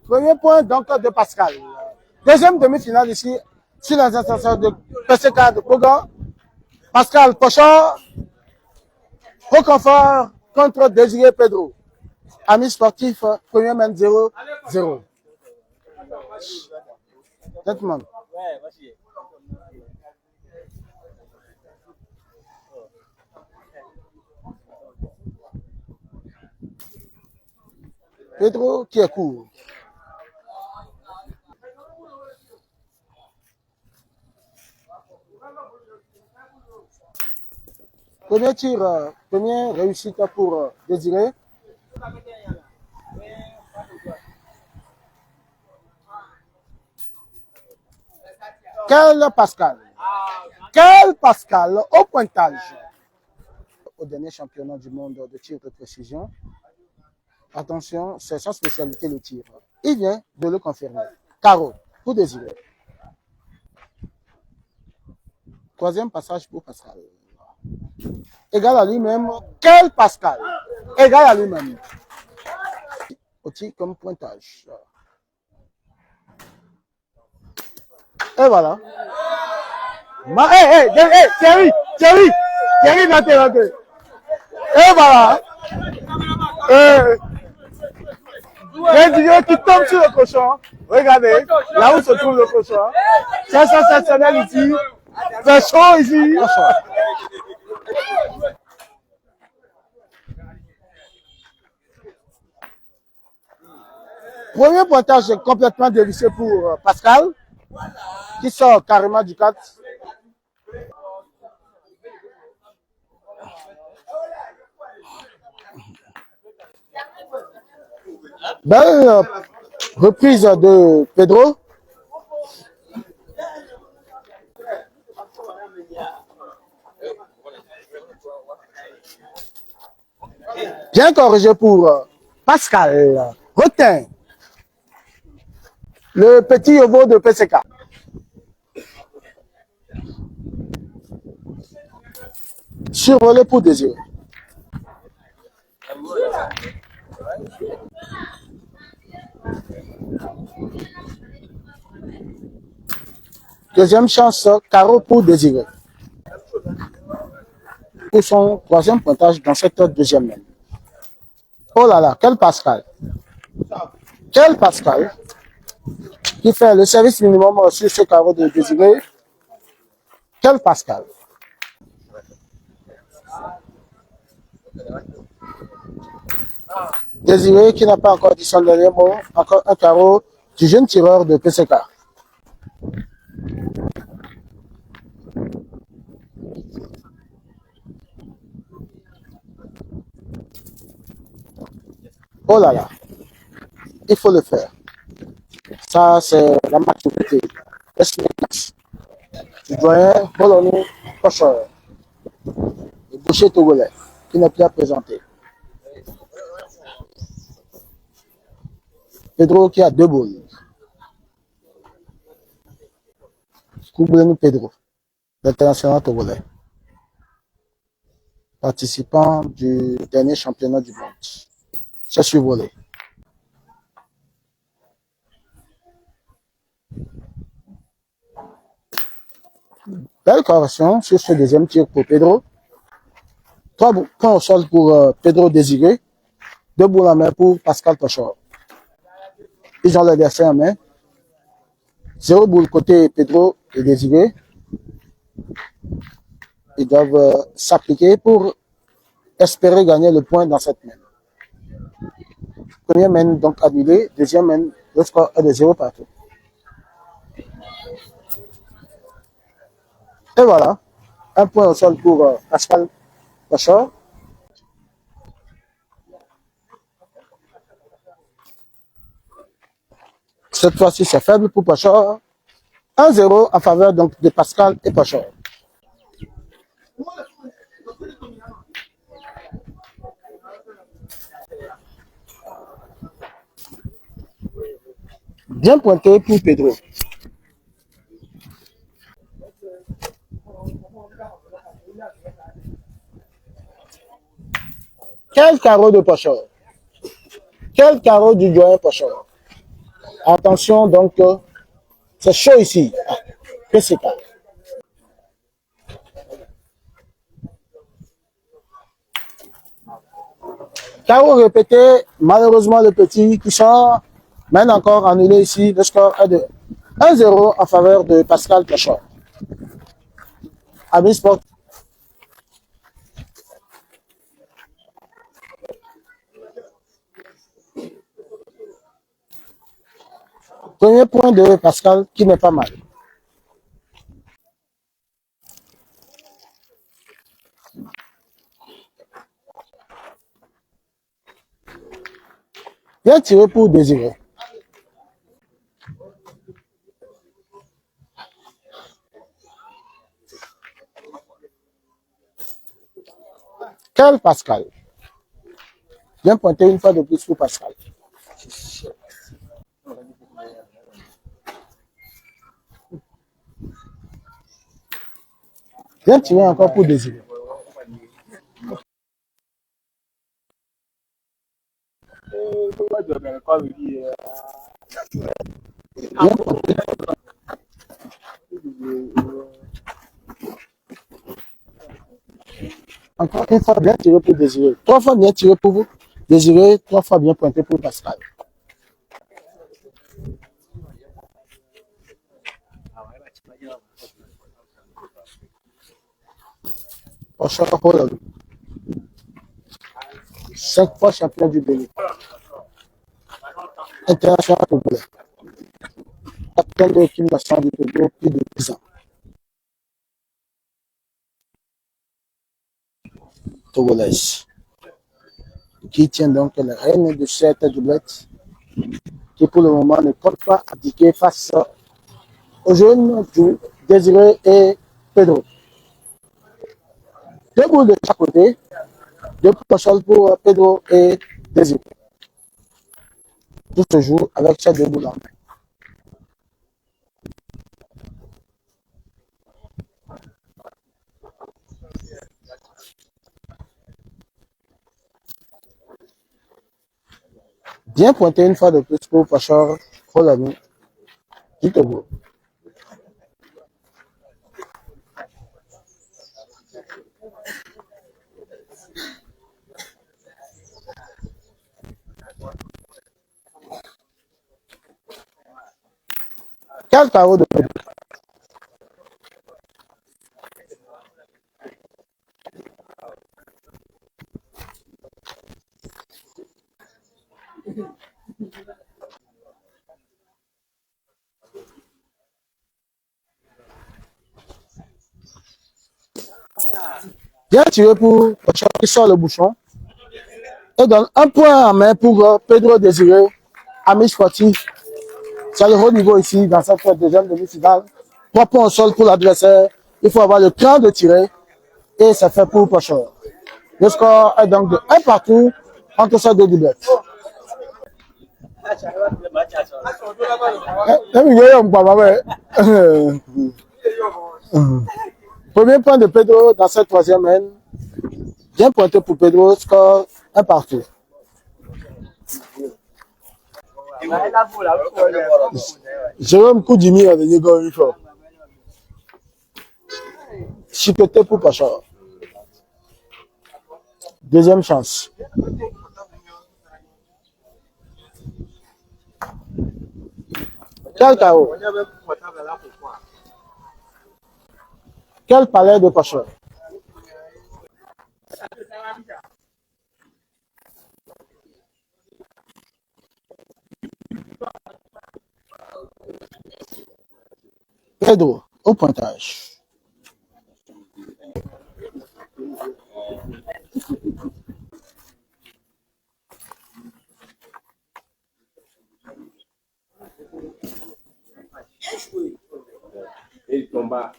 Premier point donc de Pascal. Deuxième demi-finale ici, sur les instances de PCK de Kogan. Pascal Pochard, Roquefort contre Désiré Pedro. Amis sportifs, premier man 0-0. Gentlemen. Pedro qui est court. Premier tir, première réussite pour Désiré. Quel Pascal! Quel Pascal au pointage! Au dernier championnat du monde de tir de précision. Attention, c'est sa spécialité le tir. Il vient de le confirmer. Carreau, pour Désiré. Troisième passage pour Pascal. Égal à lui-même. Quel Pascal! Égal à lui-même. Outil comme pointage. Et voilà. Thierry, Thierry, et voilà. Désiré qui tombe sur le cochon. Regardez, là où se trouve le cochon. C'est sensationnel ici. C'est chaud ici. Premier pointage complètement dévissé pour Pascal, qui sort carrément du 4. Belle reprise de Pedro. Bien corrigé pour Pascal. Retint le petit yobo de PCK. Survolé pour Désiré. Deuxième chance, carreau pour Désiré. Pour son troisième pointage dans cette deuxième main. Oh là là, quel Pascal! Quel Pascal qui fait le service minimum sur ce carreau de Désiré. Quel Pascal! Désiré qui n'a pas encore dit son dernier mot. Encore un carreau du jeune tireur de PCK. Oh là là, il faut le faire. Ça, c'est la maturité. L'expérience. Du doyen Bologna Pocheur. Le boucher togolais qui n'est plus à présenter. Pedro qui a 2 boules. Koubouleni Pedro, l'international togolais. Participant du dernier championnat du monde. C'est survolé. Belle correction sur ce deuxième tir pour Pedro. 3 points au sol pour Pedro Désiré. 2 boules en main pour Pascal Pochard. Ils ont le dessin en main. 0 boule côté Pedro et Désiré. Ils doivent s'appliquer pour espérer gagner le point dans cette main. Première main donc annulée. Deuxième main, le score est de 0 partout. Et voilà. Un point au sol pour Pascal Pochard. Cette fois-ci, c'est faible pour Pochard. 1-0 en faveur donc de Pascal et Pochard. Bien pointé pour Pedro. Quel carreau de pocheur? Quel carreau du doyen pocheur? Attention, donc, c'est chaud ici. Ah, que c'est pas. Carreau répété, malheureusement, le petit qui sort, mène encore annulé ici. Le score est de 1-0 en faveur de Pascal Pocheur. Amis sport. Premier point de Pascal qui n'est pas mal. Bien tiré pour Désiré. Quel Pascal? Bien pointé une fois de plus pour Pascal. Bien tiré encore pour Désiré. Bien pointé. Encore une fois bien tiré pour Désiré. 3 fois bien tiré pour vous. Désiré, 3 fois bien pointé pour Pascal. Prochain rôle. 5 fois champion du Bénin. International togolais. Capitaine de l'équipe nationale du Togo, plus de 10 ans. Togolaise. Qui tient donc la reine de cette doublette, qui pour le moment ne compte pas abdiquer face aux jeunes Désiré et Pedro. 2 boules de chaque côté, 2 poches pour Pedro et Désiré. Tout se joue avec ces 2 boules en main. Bien pointé une fois de plus pour Pachor Rolami du Togo. Quel carreau de Pedro? Bien tiré pour Pachor qui sort le bouchon et donne un point en main pour Pedro Désiré, ami sportif. C'est le haut niveau ici dans cette deuxième demi-finale. 3 points au sol pour l'adversaire. Il faut avoir le cran de tirer et ça fait pour Pachor. Le score est donc de 1 partout entre ces 2 doublettes. Premier point de Pedro dans cette troisième haine. Bien pointé pour Pedro, score 1 partout. Jérôme Koudimi a venu gagner fort. Chicoté pour Pachor. Deuxième chance. Quel carreau? Quel palais de Pachor? Pedro, au pointage. Il tomba.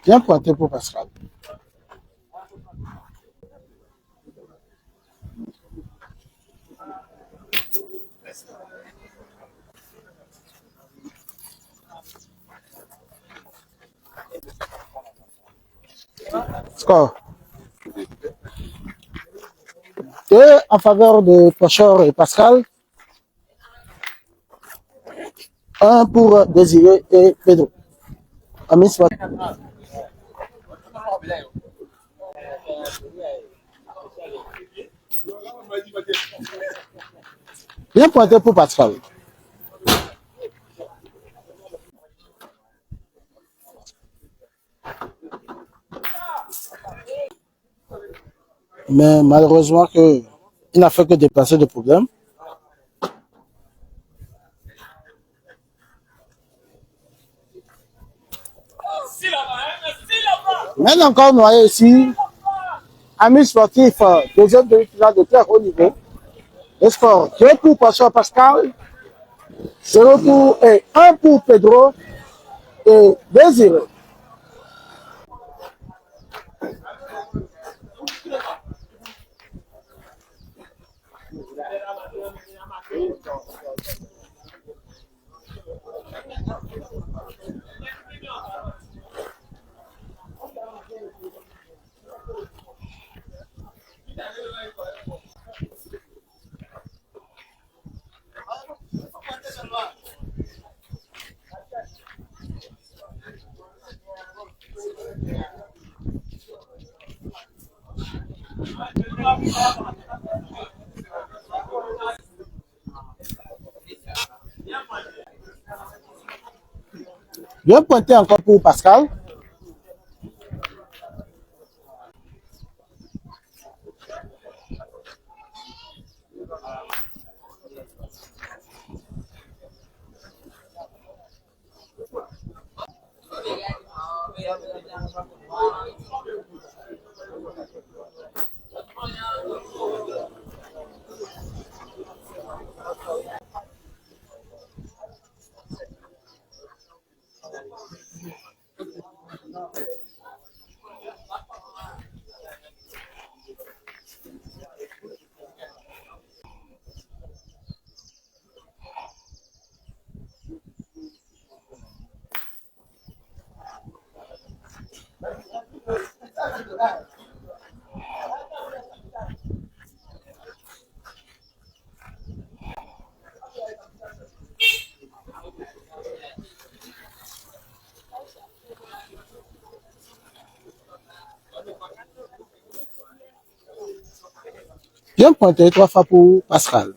Bien pointé pour Pascal. Score. 2 en faveur de Pochor et Pascal. 1 pour Désiré et Pedro. Amis, bien pointé pour Pascal. Mais malheureusement il n'a fait que déplacer le problème. Mais encore noyé ici. Amis sportifs, deuxième demi-finale de très haut niveau. Le score 2 pour Pochor Pascal, 0 pour et 1 pour Pedro et Désiré. Bien pointé encore pour Pascal. Bien pointé 3 fois pour Pascal.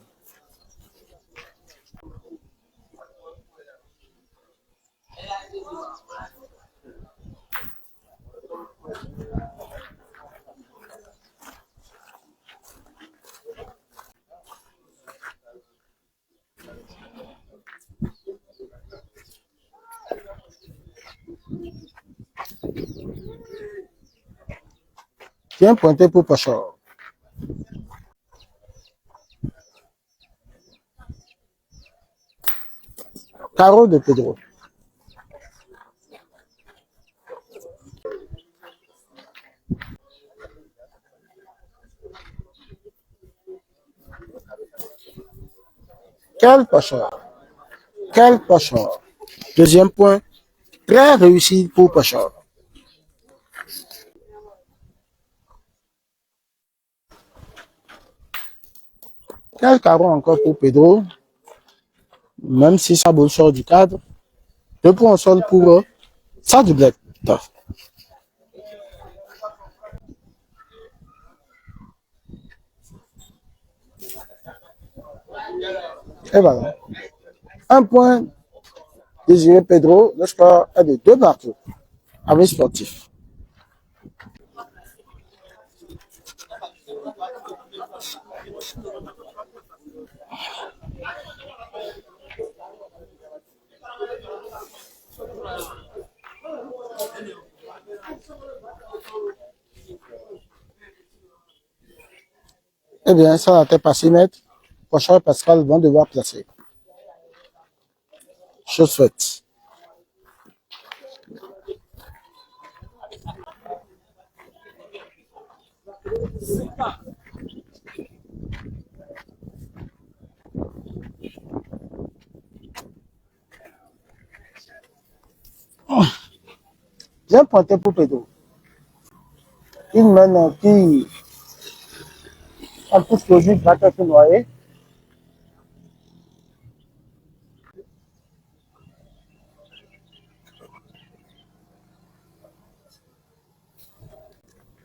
Bien pointé pour Pochor. Carreau de Pedro. Quel Pochor. Quel Pochor. Deuxième point, très réussi pour Pochor. Quel carreau encore pour Pedro. Même si sa boule sort du cadre. 2 points au sol pour ça du bled. Et voilà. 1 point Désiré Pedro, le score est de 2 partout. Avis sportif. Eh bien, ça n'a pas 6 mètres. Prochain Pascal vont devoir placer. Chose faite. Bien pointé pour Pedro. Une main qui, en toute logique, va être noyée.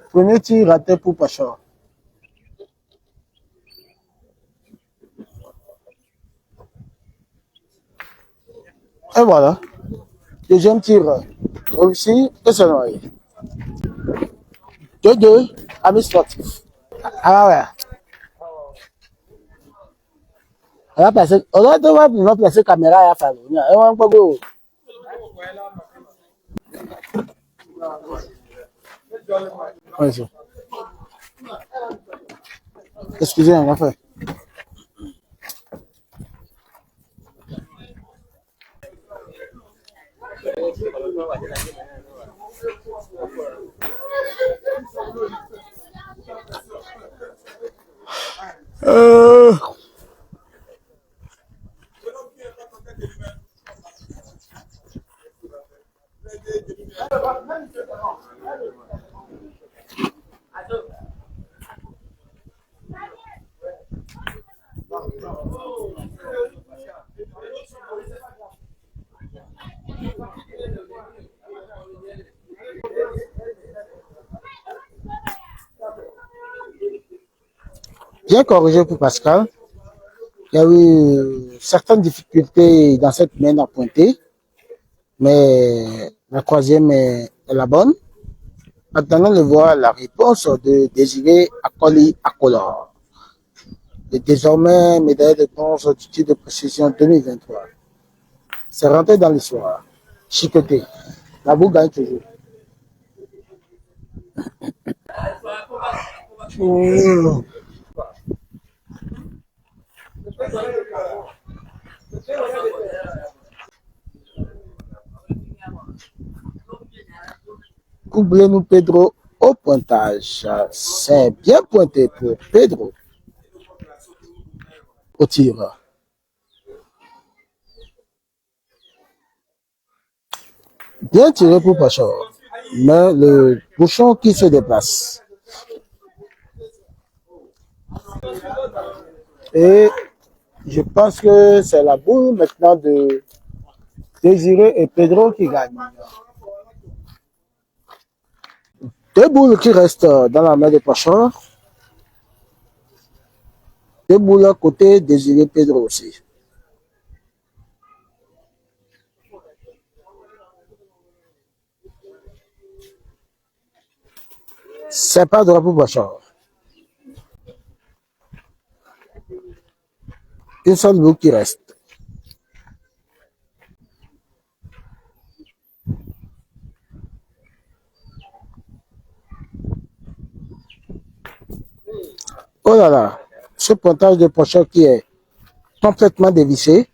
Premier tir raté pour Pachor. Et voilà. Deuxième tir réussi et c'est noyé. 2-2, amis sportifs. Ah ouais. On va devoir placer caméra à faire. Excusez, on va faire. Bien corrigé pour Pascal. Il y a eu certaines difficultés dans cette main à pointer, mais la troisième est la bonne. Maintenant, on voit la réponse de Désiré Akoli Akolor. Et désormais, médaille de bronze du titre de précision 2023. C'est rentré dans l'histoire. Chicoté. La boue gagne toujours. Oubliez-nous Pedro au pointage. C'est bien pointé pour Pedro. Au tir. Bien tiré pour Pachor. Mais le bouchon qui se déplace. Et je pense que c'est la boule maintenant de Désiré et Pedro qui gagnent. 2 boules qui restent dans la main de Pachor. 2 boules à côté, Désiré Pedro aussi. C'est pas droit pour Pachor. Une seule boule qui reste. Oh là là, ce pointage de Pachor qui est complètement dévissé.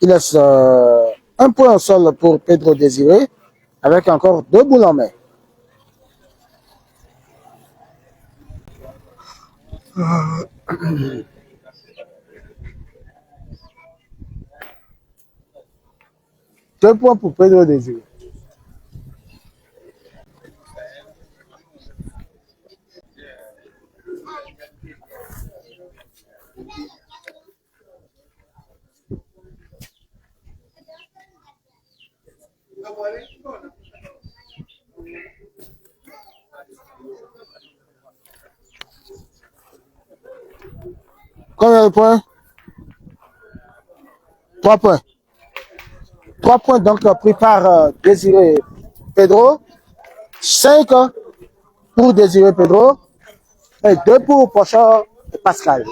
Il laisse 1 point au sol pour Pedro Désiré, avec encore 2 boules en main. Deux points pour Pedro Désiré. Combien de points? 3 points. 3 points donc pris par Désiré Pedro. 5 pour Désiré Pedro. Et 2 pour Pochard et Pascal.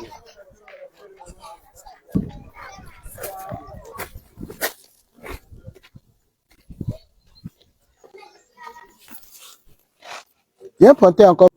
Bien pointé encore.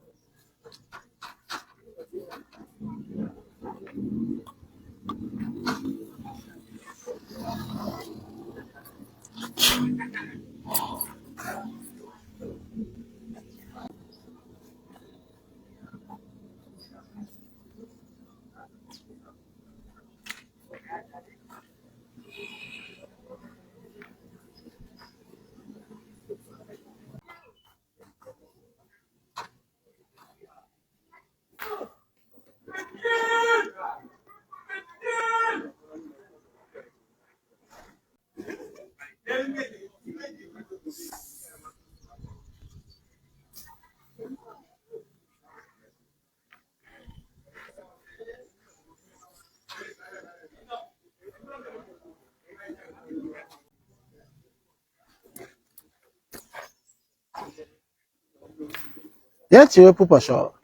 Bien tiré pour Pochard.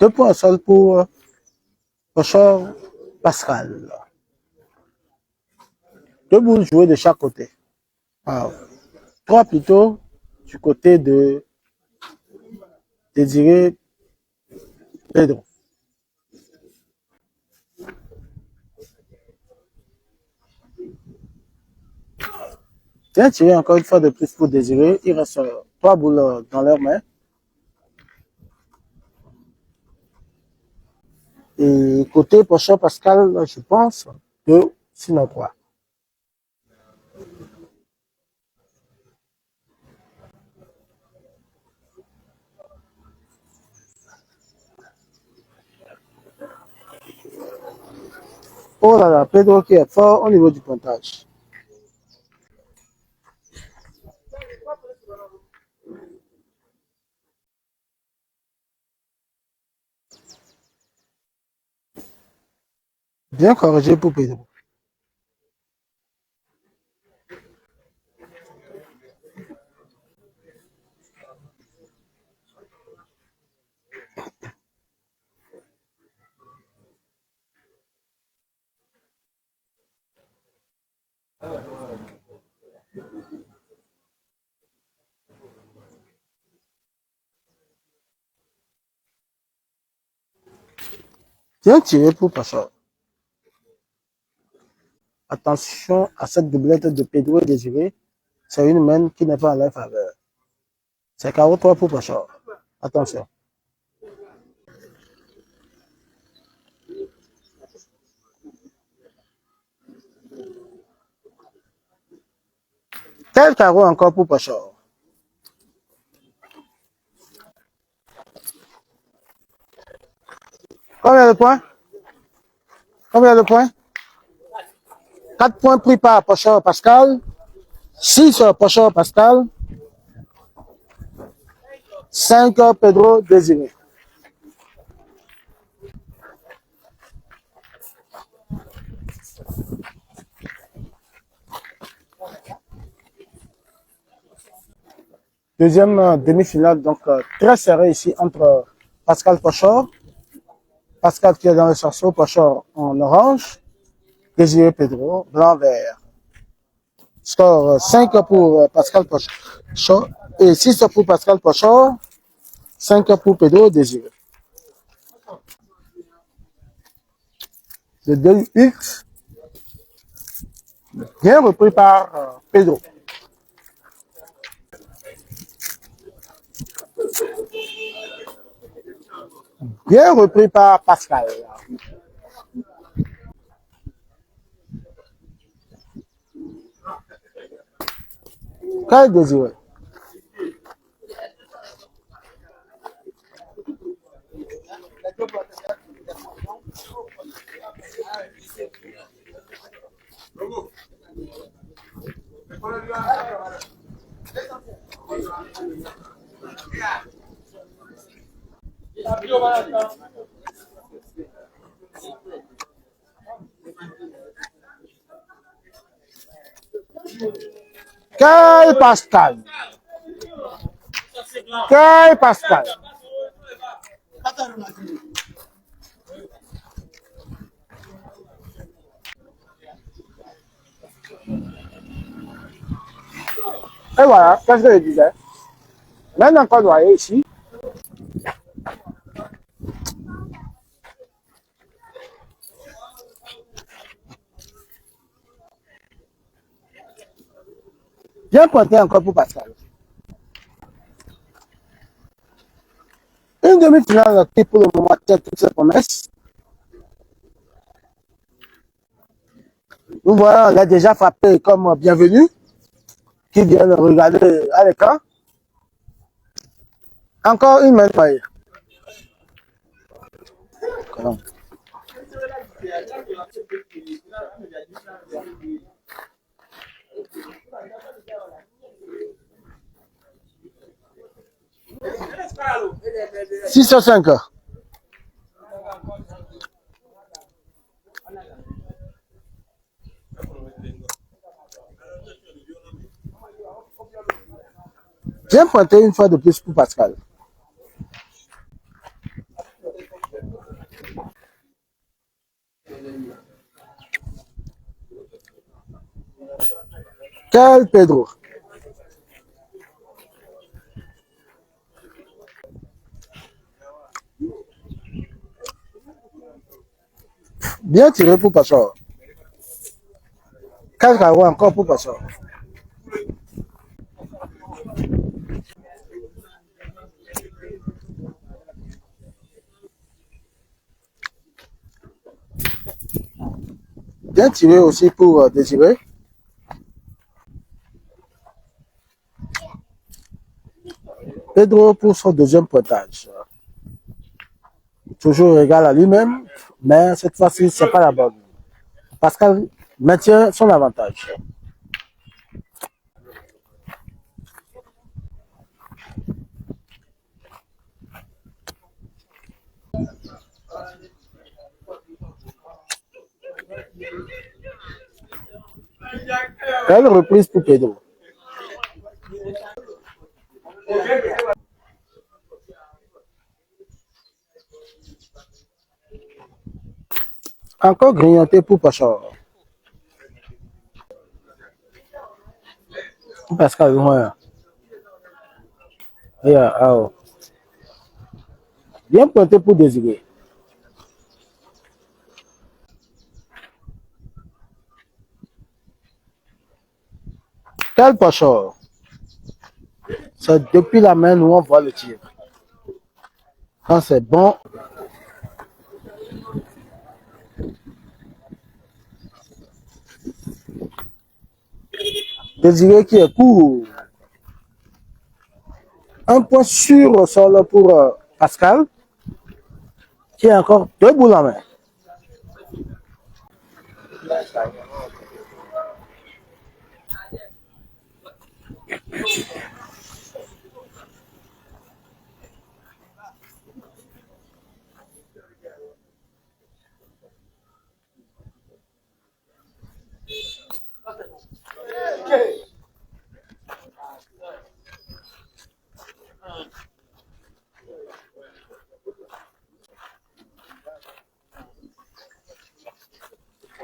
2 points au sol pour Pochard Pascal. 2 boules jouées de chaque côté. Alors, 3 plutôt du côté de Désiré Pedro. Bien tiré encore une fois de plus pour Désiré. Il reste 3 boules dans leurs mains. Et côté Pochard Pascal, je pense 2, sinon 3. Oh là là, Pedro qui est fort au niveau du pointage. Bien corrigé pour Pedro. Bien tiré pour Pochard. Attention à cette doublette de Pedro et Désiré. C'est une main qui n'est pas en leur faveur. C'est carreau 3 pour Pochard. Attention. Quel carreau encore pour Pochard? Combien de points? Combien de points? 4 points pris par Pochard Pascal. 6 Pochard Pascal. 5 Pedro Désiré. Deuxième demi-finale, donc très serré ici entre Pascal Pochard. Pascal qui est dans le cerceau, Pochard en orange. Désiré Pedro, blanc-vert. Score 5 pour Pascal Pochard et 6 pour Pascal Pochard. 5 pour Pedro Désiré. Le 2-X, bien repris par Pedro. Bien repris par Pascal. Quel Désiré? Quel Pascal. Quel Pascal. Et voilà, qu'est-ce que je disais? Maintenant qu'on doit aller ici, bien pointé encore pour Pascal. Une demi-finale qui pour le moment tient toutes ses promesses. Nous voyons, on a déjà frappé comme bienvenu, qui vient de regarder à l'écran. Encore une main noire. Six à 5. Bien pointé une fois de plus pour Pascal. Quel Pedro. Bien tiré pour Pachor. Quel carreau encore pour Pachor. Bien tiré aussi pour Désiré. Pedro pour son deuxième pointage. Toujours égal à lui-même, mais cette fois-ci, c'est pas la bonne. Pascal maintient son avantage. Belle reprise pour Pedro. Encore grignoté pour Pachor. Pascal, loin. Bien pointé pour Désiré. Quel Pachor. C'est depuis la main où on voit le tir. Quand c'est bon, Désiré qui est court. Un point sûr au sol pour Pascal, qui a encore deux boules en main.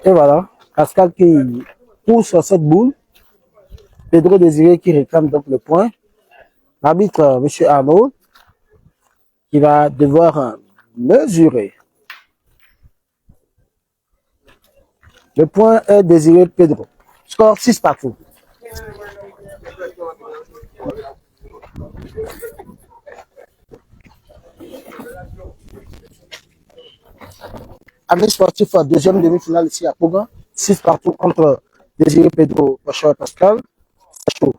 Et voilà, Pascal qui pousse cette boule. Pedro Désiré qui réclame donc le point. L'arbitre, M. Arnaud, qui va devoir mesurer. Le point est Désiré Pedro. Score 6 partout. Amis sportifs, deuxième demi-finale ici à Pougan. 6 partout contre Désiré Pedro, Pachor et Pascal. C'est chaud.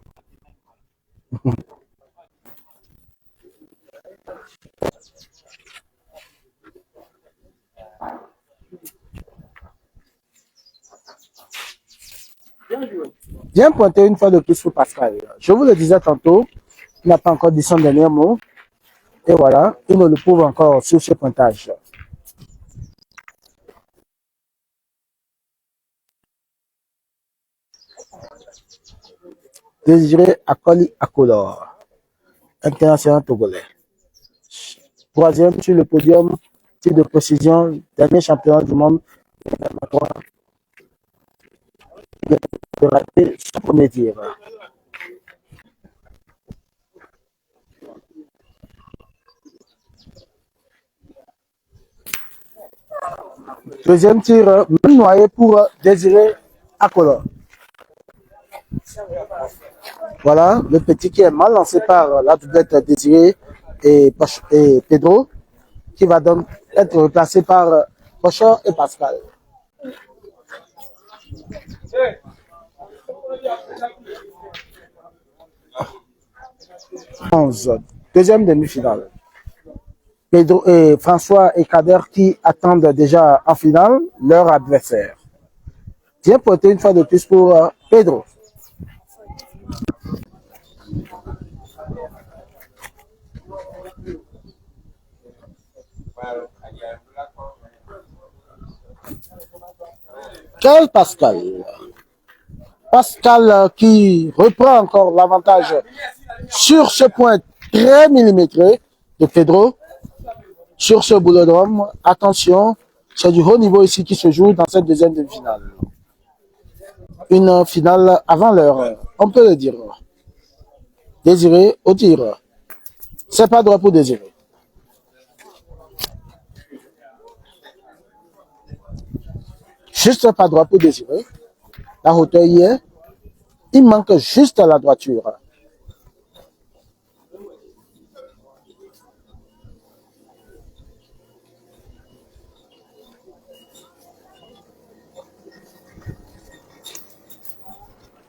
Bien pointé une fois de plus pour Pascal. Je vous le disais tantôt, il n'a pas encore dit son dernier mot. Et voilà, il me le prouve encore sur ce pointage. Désiré Akoli Akolor, international togolais. Troisième sur le podium, tir de précision, dernier champion du monde. Il a raté son premier tir. Deuxième tir, même noyé pour Désiré Akolor. Voilà, le petit qui est mal lancé par la doublette Désiré et Pedro, qui va donc être replacé par Pochon et Pascal. 11. Deuxième demi-finale. Pedro et François et Kader qui attendent déjà en finale leur adversaire. Bien porté une fois de plus pour Pedro. Quel Pascal? Pascal qui reprend encore l'avantage sur ce point très millimétré de Pedro. Sur ce boulodrome, attention, c'est du haut niveau ici qui se joue dans cette deuxième demi-finale. Une finale avant l'heure, on peut le dire. Désiré au tir. C'est pas droit pour Désiré. Juste pas droit pour Désiré. La hauteur y est. Il manque juste la droiture.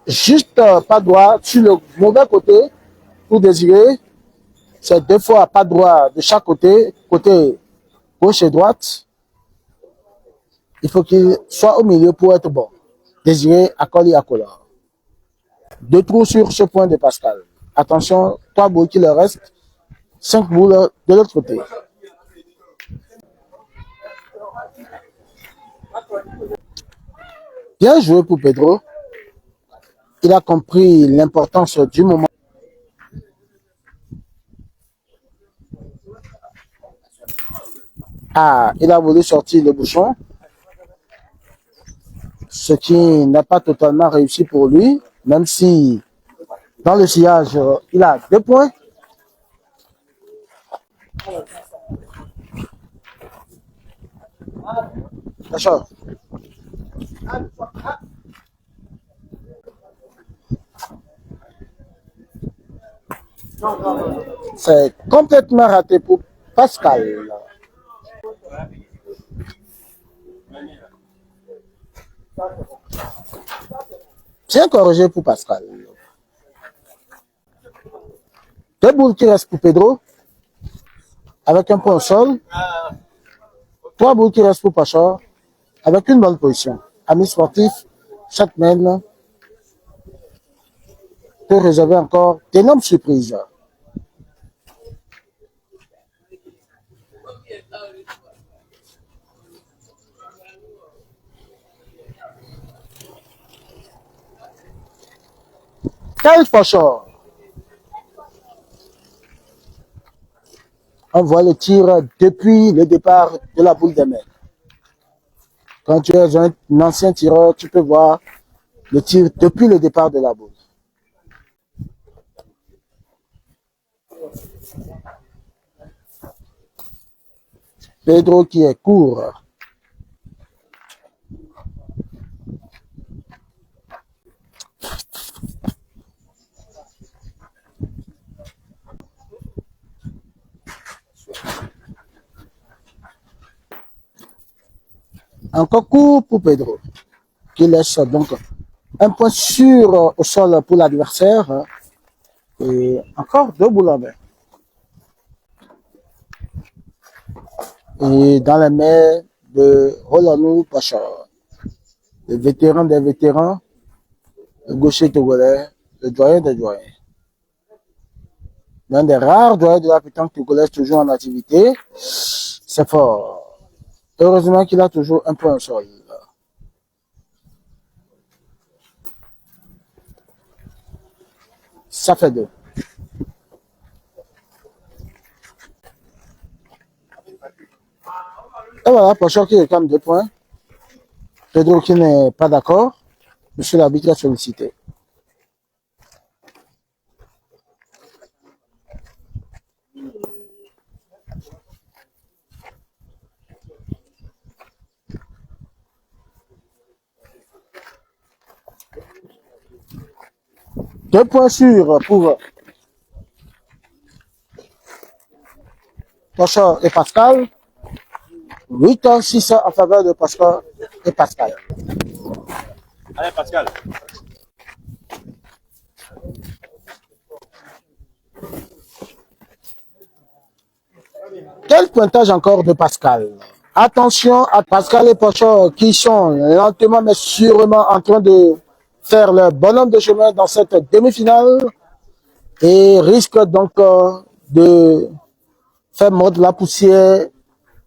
Juste pas droit sur le mauvais côté pour Désiré. C'est deux fois pas droit de chaque côté, côté gauche et droite. Il faut qu'il soit au milieu pour être bon. Désiré Akoli Akola. Deux trous sur ce point de Pascal. Attention, 3 boules qui leur restent, 5 boules de l'autre côté. Bien joué pour Pedro. Il a compris l'importance du moment. Ah, il a voulu sortir le bouchon. Ce qui n'a pas totalement réussi pour lui, même si dans le sillage, il a 2 points. D'accord. C'est complètement raté pour Pascal. Bien corrigé pour Pascal. 2 boules qui restent pour Pedro, avec un point au sol. 3 boules qui restent pour Pachor, avec une bonne position. Amis sportifs, chaque semaine peut réserver encore d'énormes surprises. Quel Pachor! On voit le tir depuis le départ de la boule de mer. Quand tu es un ancien tireur, tu peux voir le tir depuis le départ de la boule. Pedro qui est court. Encore court pour Pedro, qui laisse donc un point sûr au sol pour l'adversaire. Et encore 2 boules en main. Et dans les mains de Rolanou Pachor, le vétéran des vétérans, le gaucher togolais, le doyen des doyens. L'un des rares doyens de la pétanque togolaise toujours en activité. C'est fort. Heureusement qu'il a toujours un point au sol. ça fait 2. Et voilà, Pochor qui réclame 2 points. Pedro qui n'est pas d'accord. Monsieur l'arbitre a sollicité. Deux points sûrs pour Pochor et Pascal. 8-6 en faveur de Pochor et Pascal. Allez, Pascal. Quel pointage encore de Pascal? Attention à Pascal et Pochor qui sont lentement mais sûrement en train de faire leur bonhomme de chemin dans cette demi-finale et risquent donc de faire mordre la poussière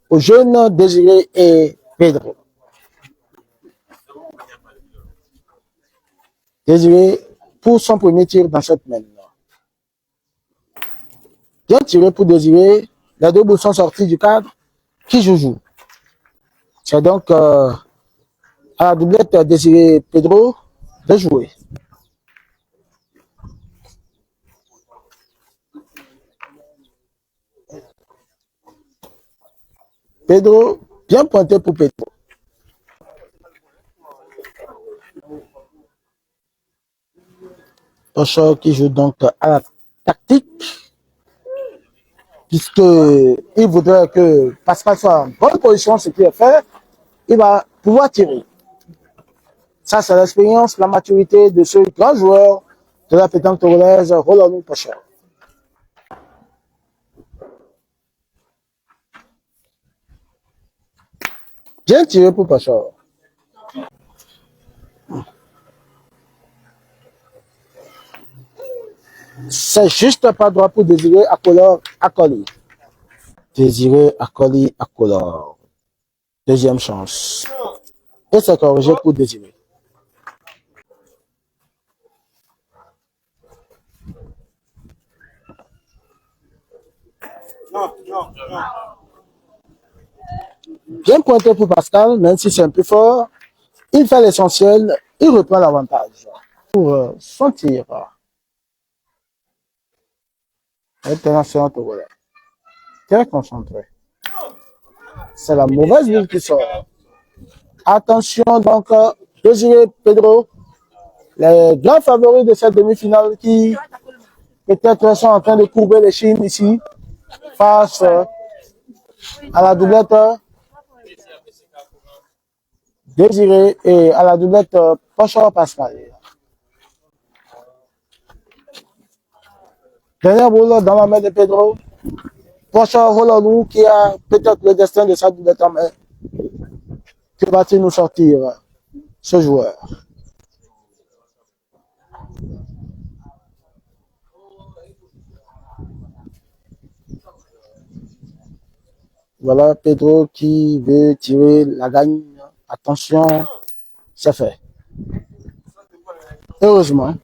aux jeunes Désiré et Pedro. Désiré pour son premier tir dans cette main. Bien tiré pour Désiré. Les deux bouts sont sortis du cadre. Qui joue? C'est donc à la doublette Désiré Pedro de jouer. Pedro, bien pointé pour Pedro. Pochor qui joue donc à la tactique, puisqu'il voudrait que Pascal soit en bonne position, ce qui est fait, il va pouvoir tirer. Ça, c'est l'expérience, la maturité de ce grand joueur de la pétanque togolaise, Roland Pochor. Bien tiré pour Pochor. C'est juste pas droit pour Désiré Akolor Akoli. Désiré Akoli Akolor. Deuxième chance. Et c'est corrigé pour Désiré. Non. Bien pointé pour Pascal, même si c'est un peu fort. Il fait l'essentiel, il reprend l'avantage pour son tir. International togolais. Très concentré. C'est la mauvaise ligne qui sort. Attention donc, Désiré Pedro, les grands favoris de cette demi-finale qui peut-être sont en train de courber les chines ici face à la doublette Désiré et à la doublette Pochor Pascal. Dernière boule dans la main de Pedro. Pochor Rololou qui a peut-être le destin de sa doublette en main. Que va-t-il nous sortir ce joueur? Voilà Pedro qui veut tirer la gagne. Attention, c'est fait. Heureusement.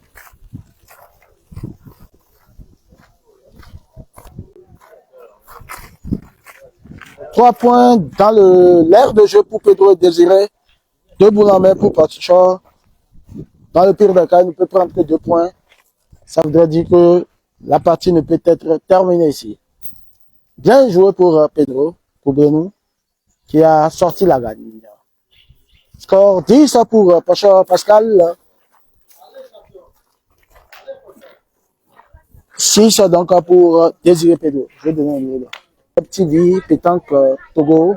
Trois points dans l'aire de jeu pour Pedro et Désiré. 2 boules en main pour Pochor. Dans le pire des cas, il ne peut prendre que 2 points. Ça voudrait dire que la partie ne peut être terminée ici. Bien joué pour Pedro, pour Benou, qui a sorti la gagne. Score 10 pour Pochor Pascal. 6 donc pour Désiré Pedro. Je vais donner un mot. Petit vie, pétanque Togo.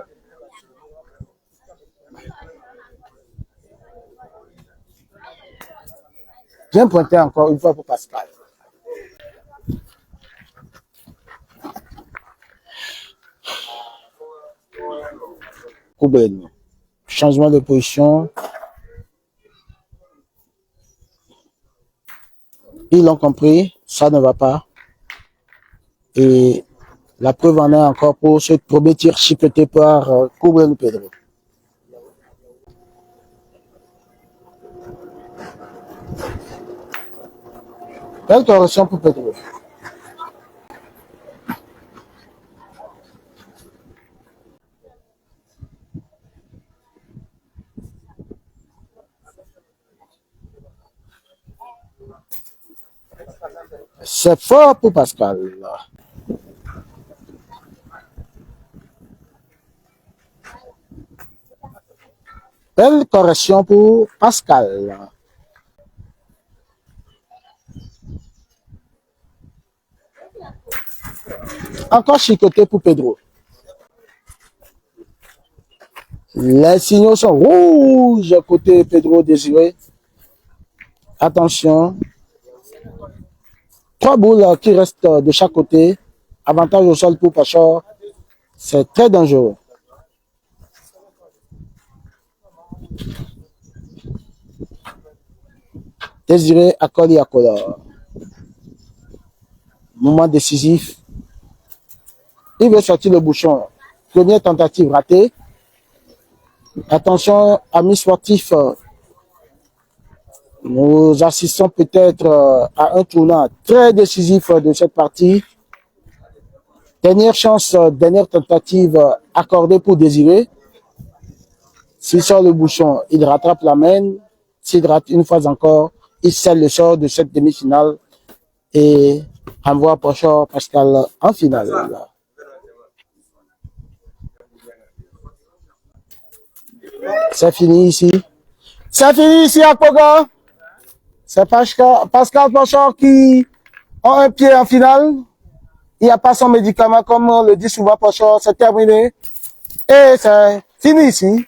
Bien pointé encore une fois pour Pascal. Koubel. Changement de position. Ils l'ont compris, ça ne va pas. Et la preuve en est encore pour ce premier tir chipoté par Koubel Pedro. Belle correction pour Pedro. C'est fort pour Pascal. Belle correction pour Pascal. Encore chicoté pour Pedro. Les signaux sont rouges côté Pedro Désiré. Attention. 3 boules qui restent de chaque côté. Avantage au sol pour Pachor. C'est très dangereux. Désiré Akoli Akola. Moment décisif. Il veut sortir le bouchon. Première tentative ratée. Attention, amis sportifs. Nous assistons peut-être à un tournant très décisif de cette partie. Dernière chance, dernière tentative accordée pour Désiré. S'il sort le bouchon, il rattrape la main. S'il rate une fois encore, il scelle le sort de cette demi-finale et envoie Pachor Pascal en finale. C'est fini ici. C'est fini ici à Koga. C'est Pascal Pachor qui a un pied en finale. Il n'y a pas son médicament, comme on le dit souvent, Pachor. C'est terminé. Et c'est fini ici.